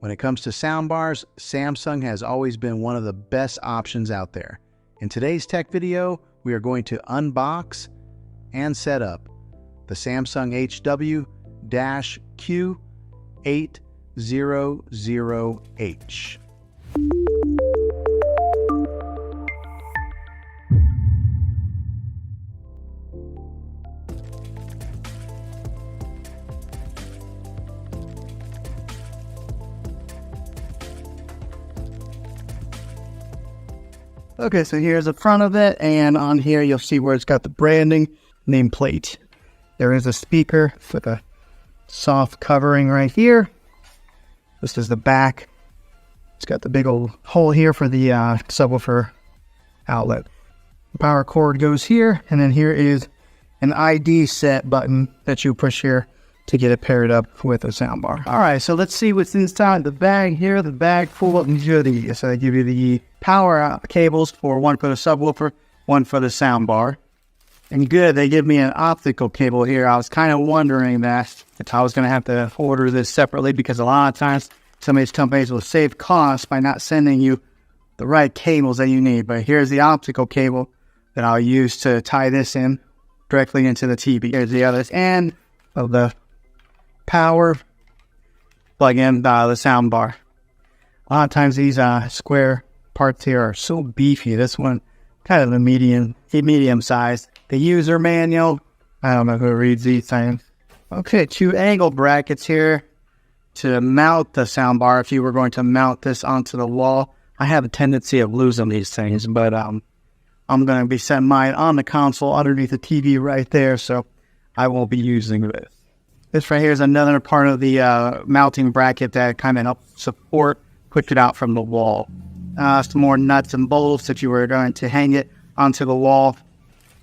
When it comes to soundbars, Samsung has always been one of the best options out there. In today's tech video, we are going to unbox and set up the Samsung HW-Q800H. Okay, so here's the front of it, and on here you'll see where it's got the branding nameplate. There is a speaker with a soft covering right here. This is the back. It's got the big old hole here for the subwoofer outlet. The power cord goes here, and then here is an ID set button that you push here to get it paired up with a soundbar. All right, so let's see what's inside the bag here. The bag full of goodies. So they give you the power cables for one for the subwoofer, one for the soundbar. And good, they give me an optical cable here. I was kind of wondering that if I was going to have to order this separately, because a lot of times some of these companies will save costs by not sending you the right cables that you need. But here's the optical cable that I'll use to tie this in directly into the TV. Here's the other end of the power plug in the soundbar. A lot of times these square parts here are so beefy. This one kind of the medium size. The user manual, I don't know who reads these things. Okay, 2 angle brackets here to mount the soundbar if you were going to mount this onto the wall. I have a tendency of losing these things, but I'm going to be setting mine on the console underneath the TV right there, so I won't be using this. This right here is another part of the mounting bracket that kind of helps support, push it out from the wall. Some more nuts and bolts if you were going to hang it onto the wall.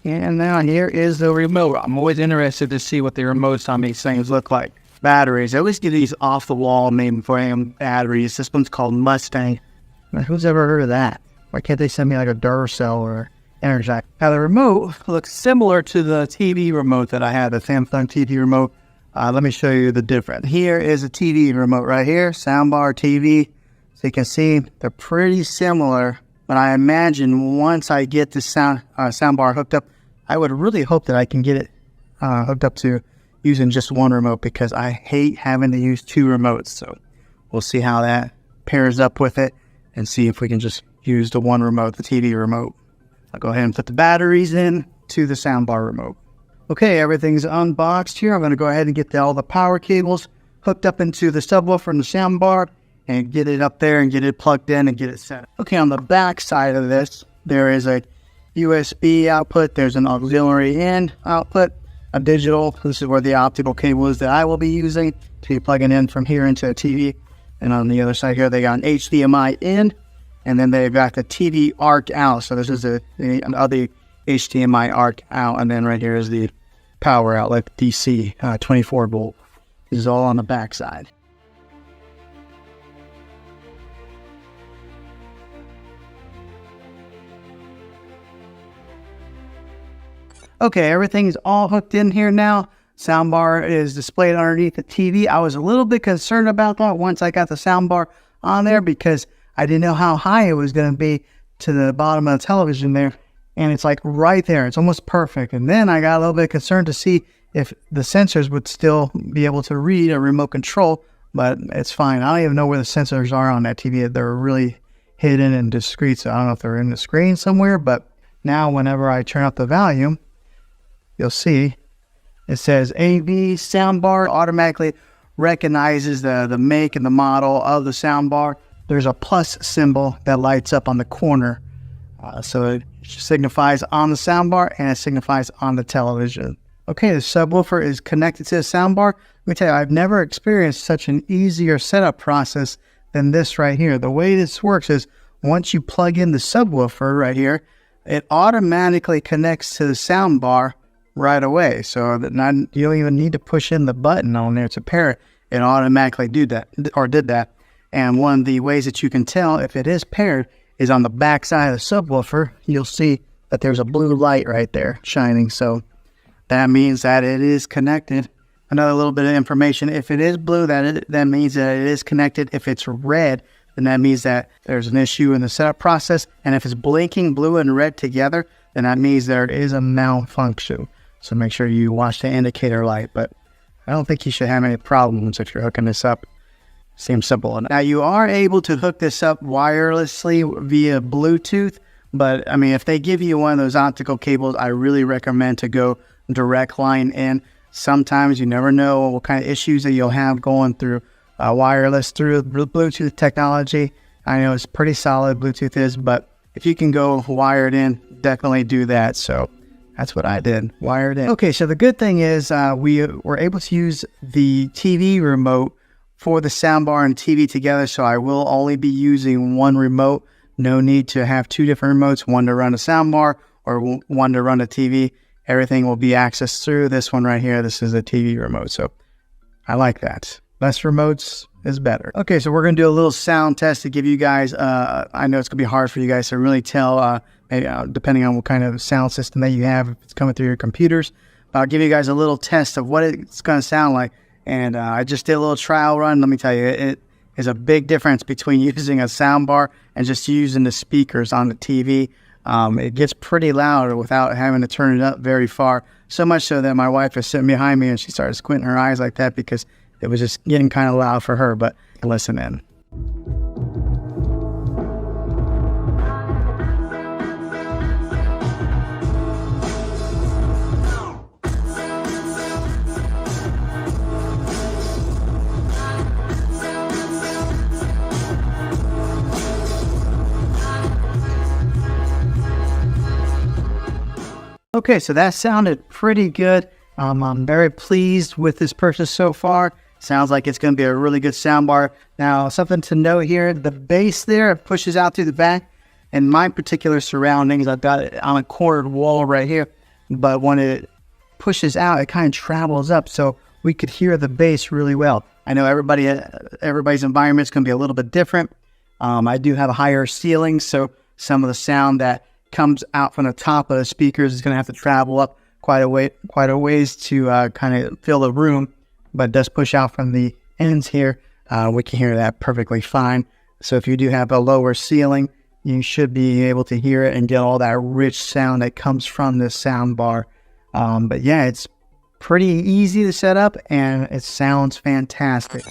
And now here is the remote. I'm always interested to see what the remotes on these things look like. Batteries. I always get these off the wall name frame batteries. This one's called Mustang. Who's ever heard of that? Why can't they send me like a Duracell or Energize? Now the remote looks similar to the TV remote that I had, the Samsung TV remote. Let me show you the difference. Here is a TV remote right here, soundbar TV. So you can see they're pretty similar, but I imagine once I get the soundbar hooked up, I would really hope that I can get it hooked up to using just one remote, because I hate having to use 2 remotes. So we'll see how that pairs up with it and see if we can just use the one remote, the TV remote. I'll go ahead and put the batteries in to the soundbar remote. Okay, everything's unboxed here. I'm going to go ahead and get all the power cables hooked up into the subwoofer and the soundbar and get it up there and get it plugged in and get it set. Okay, on the back side of this, there is a USB output. There's an auxiliary in output, a digital. This is where the optical cable is that I will be using to be plugging in from here into a TV. And on the other side here, they got an HDMI in, and then they've got the TV arc out. So this is the other HDMI arc out, and then right here is the power outlet, DC 24 volt. This is all on the back side. Okay, everything's all hooked in here now. Soundbar is displayed underneath the TV. I was a little bit concerned about that once I got the soundbar on there, because I didn't know how high it was going to be to the bottom of the television there. And it's like right there. It's almost perfect. And then I got a little bit concerned to see if the sensors would still be able to read a remote control, but it's fine. I don't even know where the sensors are on that TV. They're really hidden and discreet, so I don't know if they're in the screen somewhere, but now whenever I turn up the volume, you'll see it says AV soundbar. Automatically recognizes the make and the model of the soundbar. There's a plus symbol that lights up on the corner. So it signifies on the soundbar and it signifies on the television. Okay, the subwoofer is connected to the soundbar. Let me tell you, I've never experienced such an easier setup process than this right here. The way this works is once you plug in the subwoofer right here, it automatically connects to the soundbar right away. So that you don't even need to push in the button on there to pair it. It automatically did that. And one of the ways that you can tell if it is paired is on the back side of the subwoofer. You'll see that there's a blue light right there shining. So that means that it is connected another little bit of information. If it is blue, that means that it is connected. If it's red, then that means that there's an issue in the setup process. And if it's blinking blue and red together, then that means there is a malfunction. So make sure you watch the indicator light. But I don't think you should have any problems if you're hooking this up. Seems simple enough. Now, you are able to hook this up wirelessly via Bluetooth. But, I mean, if they give you one of those optical cables, I really recommend to go direct line in. Sometimes you never know what kind of issues that you'll have going through wireless through Bluetooth technology. I know it's pretty solid, Bluetooth is, but if you can go wired in, definitely do that. So that's what I did, wired in. Okay, so the good thing is we were able to use the TV remote for the soundbar and TV together, so I will only be using one remote. No need to have two different remotes, one to run a soundbar or one to run a TV. Everything will be accessed through this one right here. This is a TV remote, so I like that. Less remotes is better. Okay, so we're going to do a little sound test to give you guys, I know it's going to be hard for you guys to really tell, maybe, depending on what kind of sound system that you have, if it's coming through your computers. But I'll give you guys a little test of what it's going to sound like. And I just did a little trial run. Let me tell you, it is a big difference between using a soundbar and just using the speakers on the TV. It gets pretty loud without having to turn it up very far. So much so that my wife is sitting behind me and she started squinting her eyes like that because it was just getting kind of loud for her. But listen in. Okay, so that sounded pretty good. I'm very pleased with this purchase so far. Sounds like it's going to be a really good soundbar. Now, something to note here, the bass there pushes out through the back. In my particular surroundings, I've got it on a cornered wall right here. But when it pushes out, it kind of travels up, so we could hear the bass really well. I know everybody's environment is going to be a little bit different. I do have a higher ceiling, so some of the sound that comes out from the top of the speakers is going to have to travel up quite a ways to kind of fill the room, but it does push out from the ends here. We can hear that perfectly fine. So if you do have a lower ceiling, you should be able to hear it and get all that rich sound that comes from this sound bar. But yeah, it's pretty easy to set up and it sounds fantastic.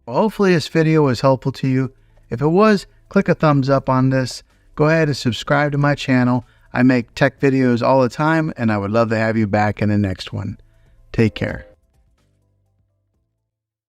Well, hopefully this video was helpful to you. If it was, click a thumbs up on this. Go ahead and subscribe to my channel. I make tech videos all the time, and I would love to have you back in the next one. Take care.